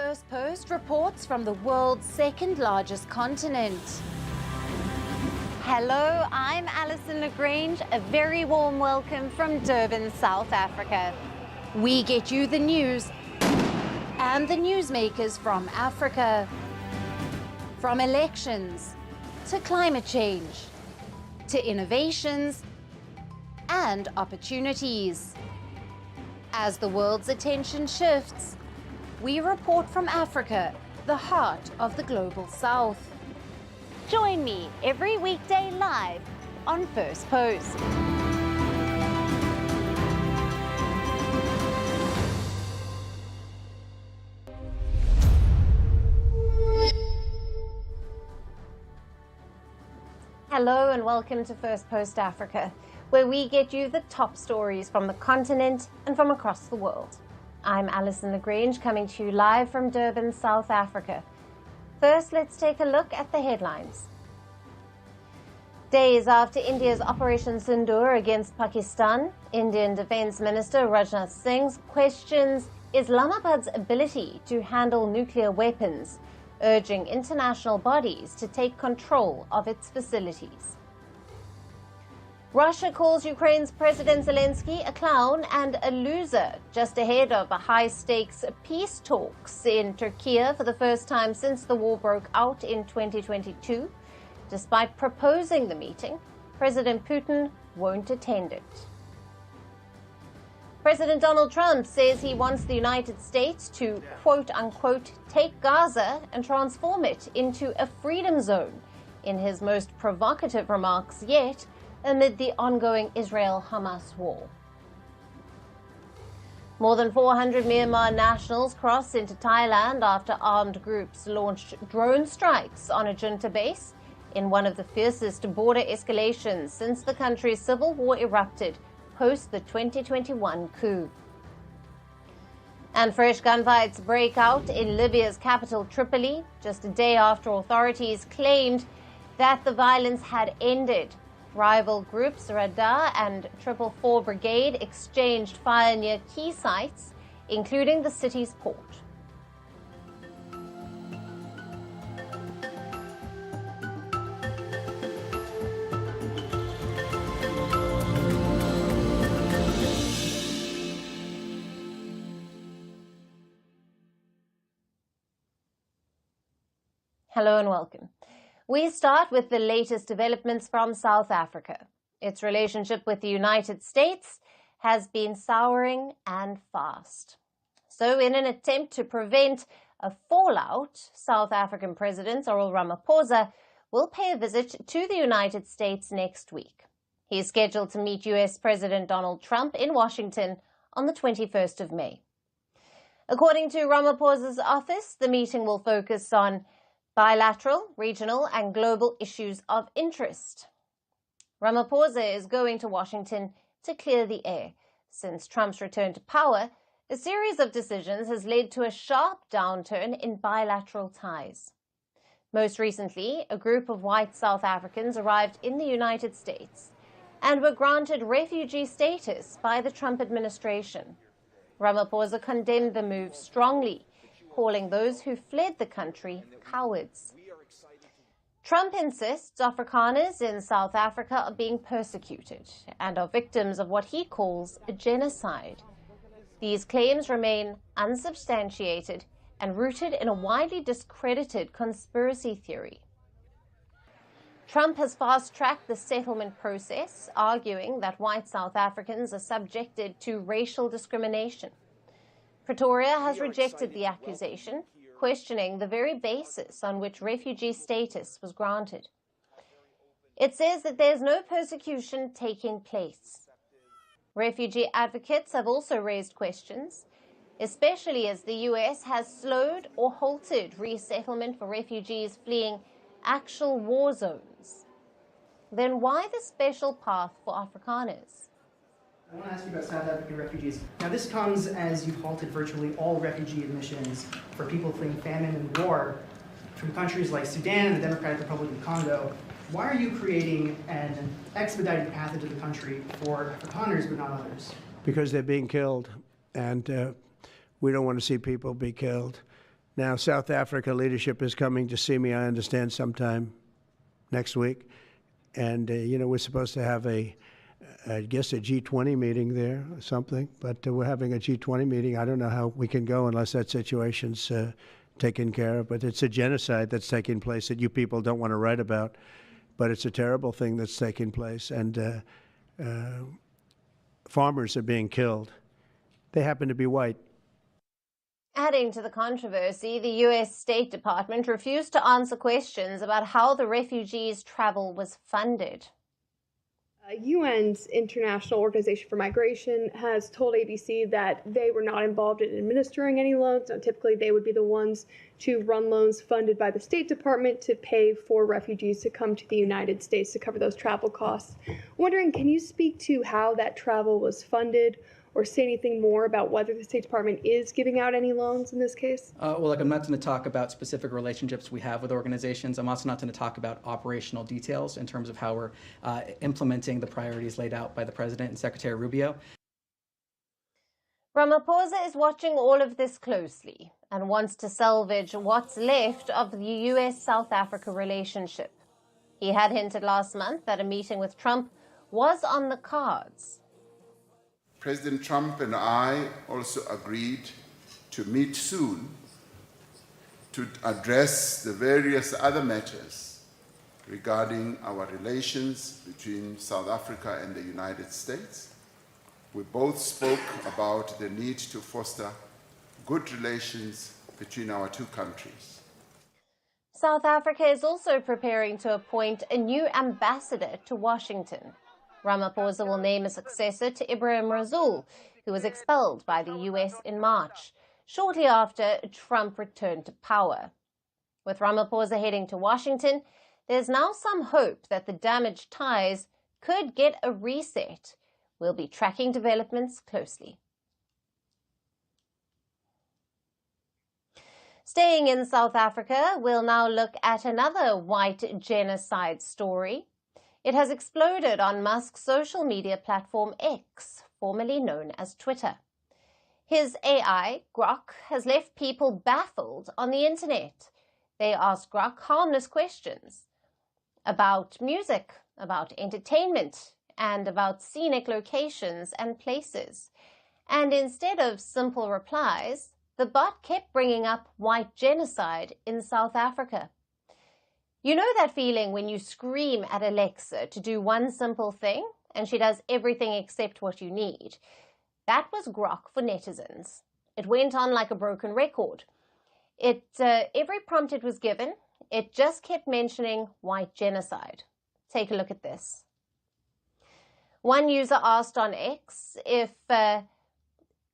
Firstpost reports from the world's second largest continent. Hello, I'm Alison Lagrange. A very warm welcome from Durban, South Africa. We get you the news and the newsmakers from Africa. From elections to climate change to innovations and opportunities. As the world's attention shifts, we report from Africa, the heart of the global South. Join me every weekday live on First Post. Hello and welcome to First Post Africa, where we get you the top stories from the continent and from across the world. I'm Alison Lagrange, coming to you live from Durban, South Africa. First, let's take a look at the headlines. Days after India's Operation Sindoor against Pakistan, Indian Defence Minister Rajnath Singh questions Islamabad's ability to handle nuclear weapons, urging international bodies to take control of its facilities. Russia calls Ukraine's President Zelensky a clown and a loser, just ahead of high-stakes peace talks in Turkey for the first time since the war broke out in 2022. Despite proposing the meeting, President Putin won't attend it. President Donald Trump says he wants the United States to, quote-unquote, take Gaza and transform it into a freedom zone, in his most provocative remarks yet, amid the ongoing Israel-Hamas war. More than 400 Myanmar nationals crossed into Thailand after armed groups launched drone strikes on a junta base in one of the fiercest border escalations since the country's civil war erupted post the 2021 coup. And fresh gunfights break out in Libya's capital Tripoli, just a day after authorities claimed that the violence had ended. Rival groups Rada and 444 Brigade exchanged fire near key sites, including the city's port. Hello and welcome. We start with the latest developments from South Africa. Its relationship with the United States has been souring and fast. So in an attempt to prevent a fallout, South African President Cyril Ramaphosa will pay a visit to the United States next week. He is scheduled to meet US President Donald Trump in Washington on the 21st of May. According to Ramaphosa's office, the meeting will focus on bilateral, regional, and global issues of interest. Ramaphosa is going to Washington to clear the air. Since Trump's return to power, a series of decisions has led to a sharp downturn in bilateral ties. Most recently, a group of white South Africans arrived in the United States and were granted refugee status by the Trump administration. Ramaphosa condemned the move strongly, calling those who fled the country cowards. Trump insists Afrikaners in South Africa are being persecuted and are victims of what he calls a genocide. These claims remain unsubstantiated and rooted in a widely discredited conspiracy theory. Trump has fast-tracked the settlement process, arguing that white South Africans are subjected to racial discrimination. Pretoria has rejected the accusation, questioning the very basis on which refugee status was granted. It says that there is no persecution taking place. Refugee advocates have also raised questions, especially as the US has slowed or halted resettlement for refugees fleeing actual war zones. Then why the special path for Afrikaners? I want to ask you about South African refugees. Now, this comes as you've halted virtually all refugee admissions for people fleeing famine and war from countries like Sudan and the Democratic Republic of Congo. Why are you creating an expedited path into the country for Afrikaners but not others? Because they're being killed, and we don't want to see people be killed. Now, South Africa leadership is coming to see me, I understand, sometime next week. And, we're supposed to have I guess a G20 meeting there or something, but we're having a G20 meeting. I don't know how we can go unless that situation's taken care of, but it's a genocide that's taking place that you people don't want to write about, but it's a terrible thing that's taking place, and farmers are being killed. They happen to be white. Adding to the controversy, the U.S. State Department refused to answer questions about how the refugees' travel was funded. UN's International Organization for Migration has told ABC that they were not involved in administering any loans. Now, typically, they would be the ones to run loans funded by the State Department to pay for refugees to come to the United States to cover those travel costs. I'm wondering, can you speak to how that travel was funded, or say anything more about whether the State Department is giving out any loans in this case? I'm not going to talk about specific relationships we have with organizations. I'm also not going to talk about operational details in terms of how we're implementing the priorities laid out by the President and Secretary Rubio. Ramaphosa is watching all of this closely and wants to salvage what's left of the U.S.-South Africa relationship. He had hinted last month that a meeting with Trump was on the cards. President Trump and I also agreed to meet soon to address the various other matters regarding our relations between South Africa and the United States. We both spoke about the need to foster good relations between our two countries. South Africa is also preparing to appoint a new ambassador to Washington. Ramaphosa will name a successor to Ibrahim Rasool, who was expelled by the U.S. in March, shortly after Trump returned to power. With Ramaphosa heading to Washington, there's now some hope that the damaged ties could get a reset. We'll be tracking developments closely. Staying in South Africa, we'll now look at another white genocide story. It has exploded on Musk's social media platform X, formerly known as Twitter. His AI, Grok, has left people baffled on the internet. They ask Grok harmless questions about music, about entertainment, and about scenic locations and places. And instead of simple replies, the bot kept bringing up white genocide in South Africa. You know that feeling when you scream at Alexa to do one simple thing and she does everything except what you need? That was Grok for netizens. It went on like a broken record. Every prompt it was given, it just kept mentioning white genocide. Take a look at this. One user asked on X if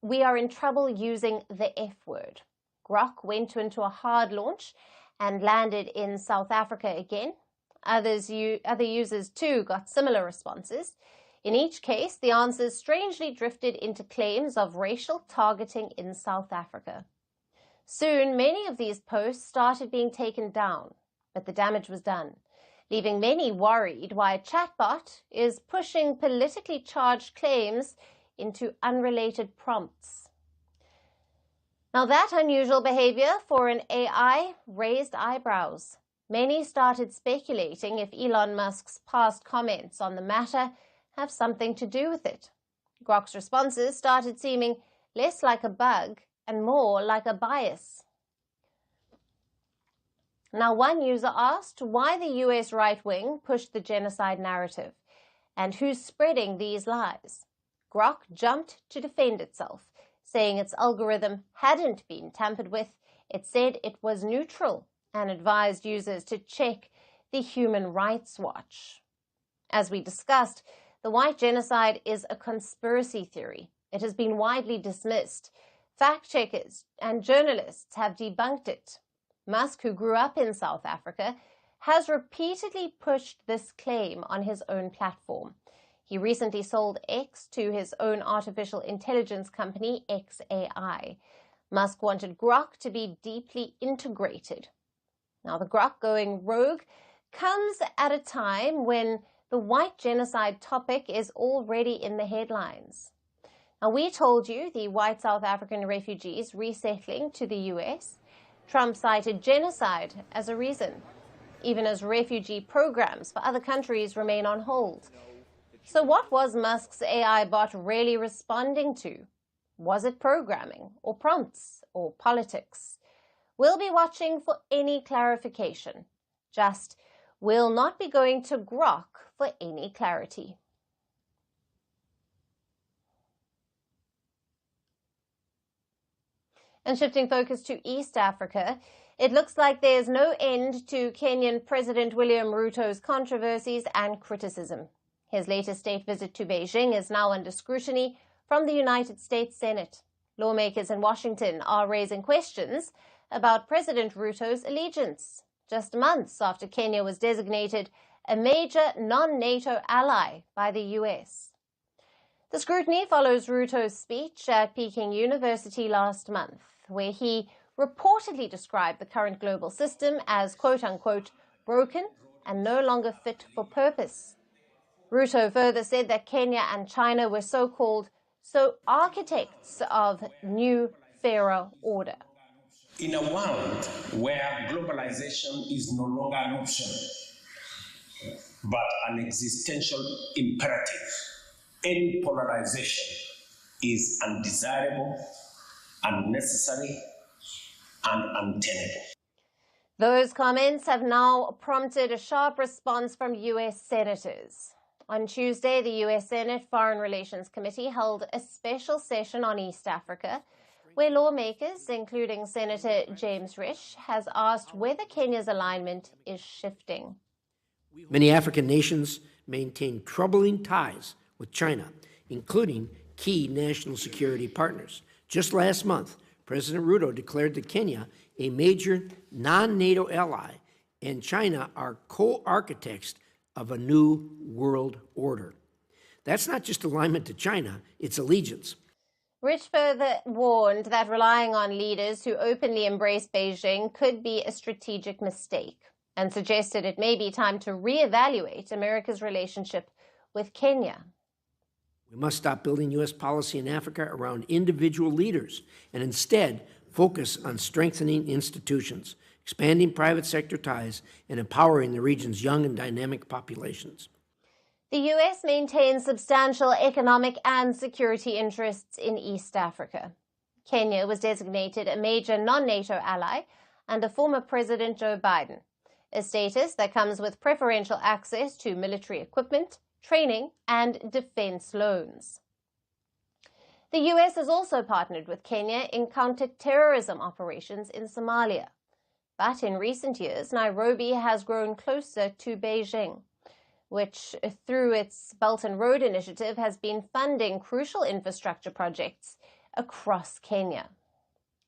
we are in trouble using the F word. Grok went into a hard launch and landed in South Africa again. Other users too got similar responses. In each case, the answers strangely drifted into claims of racial targeting in South Africa. Soon, many of these posts started being taken down, but the damage was done, leaving many worried why a chatbot is pushing politically charged claims into unrelated prompts. Now, that unusual behavior for an AI raised eyebrows. Many started speculating if Elon Musk's past comments on the matter have something to do with it. Grok's responses started seeming less like a bug and more like a bias. Now, one user asked why the US right wing pushed the genocide narrative and who's spreading these lies. Grok jumped to defend itself, saying its algorithm hadn't been tampered with. It said it was neutral and advised users to check the Human Rights Watch. As we discussed, the white genocide is a conspiracy theory. It has been widely dismissed. Fact-checkers and journalists have debunked it. Musk, who grew up in South Africa, has repeatedly pushed this claim on his own platform. He recently sold X to his own artificial intelligence company, XAI. Musk wanted Grok to be deeply integrated. Now, the Grok going rogue comes at a time when the white genocide topic is already in the headlines. Now, we told you the white South African refugees resettling to the US Trump cited genocide as a reason, even as refugee programs for other countries remain on hold. So what was Musk's AI bot really responding to? Was it programming, or prompts, or politics? We'll be watching for any clarification. Just, we'll not be going to Grok for any clarity. And shifting focus to East Africa, it looks like there's no end to Kenyan President William Ruto's controversies and criticism. His latest state visit to Beijing is now under scrutiny from the United States Senate. Lawmakers in Washington are raising questions about President Ruto's allegiance, just months after Kenya was designated a major non-NATO ally by the US. The scrutiny follows Ruto's speech at Peking University last month, where he reportedly described the current global system as quote-unquote broken and no longer fit for purpose. Ruto further said that Kenya and China were so-called architects of new fairer order. In a world where globalization is no longer an option, but an existential imperative, any polarization is undesirable, unnecessary, and untenable. Those comments have now prompted a sharp response from US senators. On Tuesday, the US Senate Foreign Relations Committee held a special session on East Africa, where lawmakers, including Senator James Risch, has asked whether Kenya's alignment is shifting. Many African nations maintain troubling ties with China, including key national security partners. Just last month, President Ruto declared that Kenya a major non-NATO ally and China are co-architects of a new world order. That's not just alignment to China, it's allegiance. Rich further warned that relying on leaders who openly embrace Beijing could be a strategic mistake, and suggested it may be time to reevaluate America's relationship with Kenya. We must stop building U.S. policy in Africa around individual leaders and instead focus on strengthening institutions, expanding private sector ties, and empowering the region's young and dynamic populations. The U.S. maintains substantial economic and security interests in East Africa. Kenya was designated a major non-NATO ally under former President Joe Biden, a status that comes with preferential access to military equipment, training, and defense loans. The U.S. has also partnered with Kenya in counter-terrorism operations in Somalia. But in recent years, Nairobi has grown closer to Beijing, which, through its Belt and Road Initiative, has been funding crucial infrastructure projects across Kenya.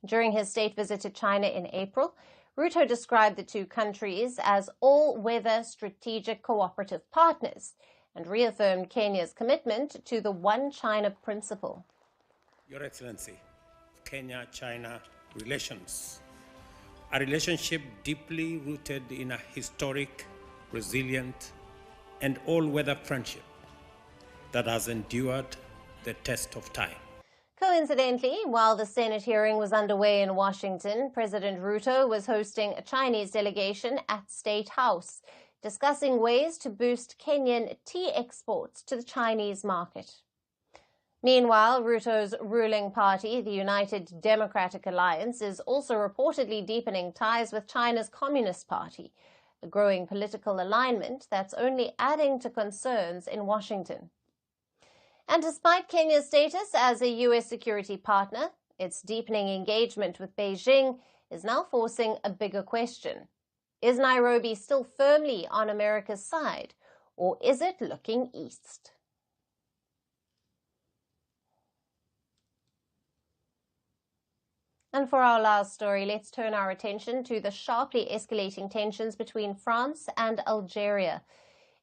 During his state visit to China in April, Ruto described the two countries as all-weather strategic cooperative partners and reaffirmed Kenya's commitment to the One China principle. Your Excellency, Kenya-China relations, a relationship deeply rooted in a historic, resilient, and all-weather friendship that has endured the test of time. Coincidentally, while the Senate hearing was underway in Washington, President Ruto was hosting a Chinese delegation at State House, discussing ways to boost Kenyan tea exports to the Chinese market. Meanwhile, Ruto's ruling party, the United Democratic Alliance, is also reportedly deepening ties with China's Communist Party, a growing political alignment that's only adding to concerns in Washington. And despite Kenya's status as a U.S. security partner, its deepening engagement with Beijing is now forcing a bigger question. Is Nairobi still firmly on America's side, or is it looking east? And for our last story, let's turn our attention to the sharply escalating tensions between France and Algeria.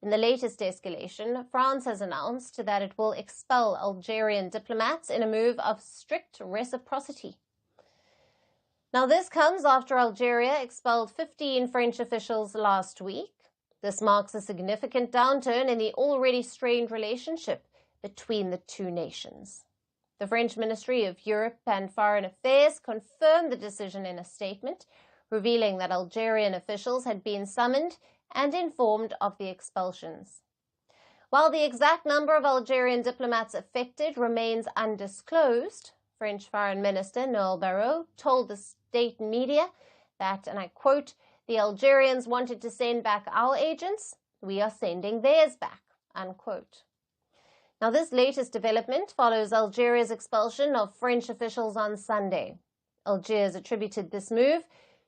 In the latest escalation, France has announced that it will expel Algerian diplomats in a move of strict reciprocity. Now, this comes after Algeria expelled 15 French officials last week. This marks a significant downturn in the already strained relationship between the two nations. The French Ministry of Europe and Foreign Affairs confirmed the decision in a statement, revealing that Algerian officials had been summoned and informed of the expulsions. While the exact number of Algerian diplomats affected remains undisclosed, French Foreign Minister Noël Barrot told the state media that, and I quote, "The Algerians wanted to send back our agents, we are sending theirs back," unquote. Now, this latest development follows Algeria's expulsion of French officials on Sunday. Algiers attributed this move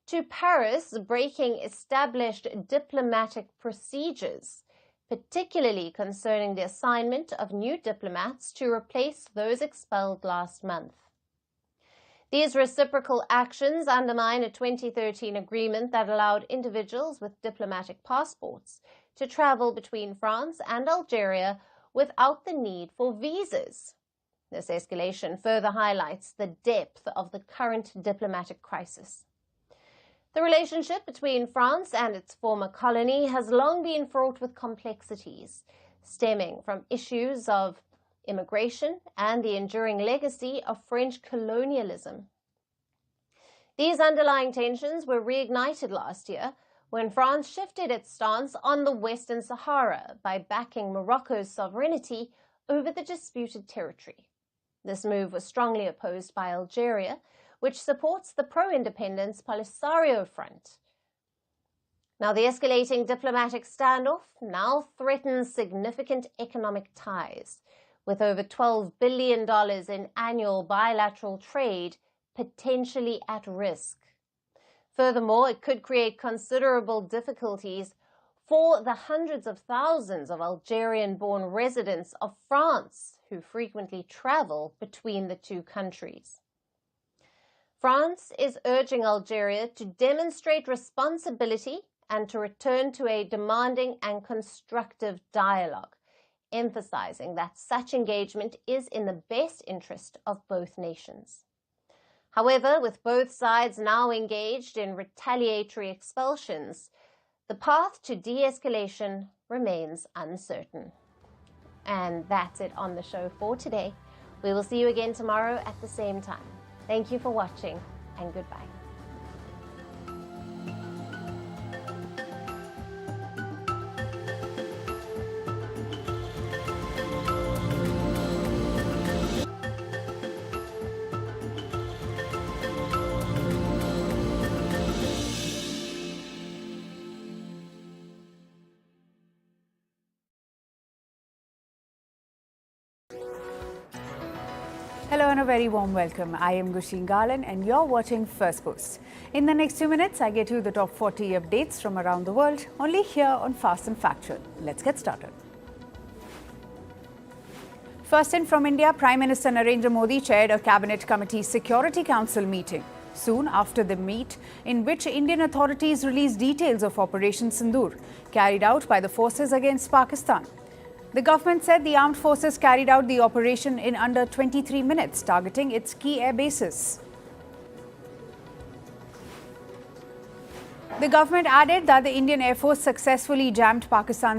to Paris breaking established diplomatic procedures, particularly concerning the assignment of new diplomats to replace those expelled last month. These reciprocal actions undermine a 2013 agreement that allowed individuals with diplomatic passports to travel between France and Algeria without the need for visas. This escalation further highlights the depth of the current diplomatic crisis. The relationship between France and its former colony has long been fraught with complexities, stemming from issues of immigration and the enduring legacy of French colonialism. These underlying tensions were reignited last year when France shifted its stance on the Western Sahara by backing Morocco's sovereignty over the disputed territory. This move was strongly opposed by Algeria, which supports the pro-independence Polisario Front. Now, the escalating diplomatic standoff now threatens significant economic ties, with over $12 billion in annual bilateral trade potentially at risk. Furthermore, it could create considerable difficulties for the hundreds of thousands of Algerian-born residents of France who frequently travel between the two countries. France is urging Algeria to demonstrate responsibility and to return to a demanding and constructive dialogue, emphasizing that such engagement is in the best interest of both nations. However, with both sides now engaged in retaliatory expulsions, the path to de-escalation remains uncertain. And that's it on the show for today. We will see you again tomorrow at the same time. Thank you for watching, and goodbye. Hello and a very warm welcome. I am Gushin Garland and you're watching Firstpost. In the next 2 minutes, I get you the top 40 updates from around the world, only here on Fast and Factual. Let's get started. First in from India, Prime Minister Narendra Modi chaired a Cabinet Committee Security Council meeting soon after the meet, in which Indian authorities released details of Operation Sindoor, carried out by the forces against Pakistan. The government said the armed forces carried out the operation in under 23 minutes, targeting its key air bases. The government added that the Indian Air Force successfully jammed Pakistan's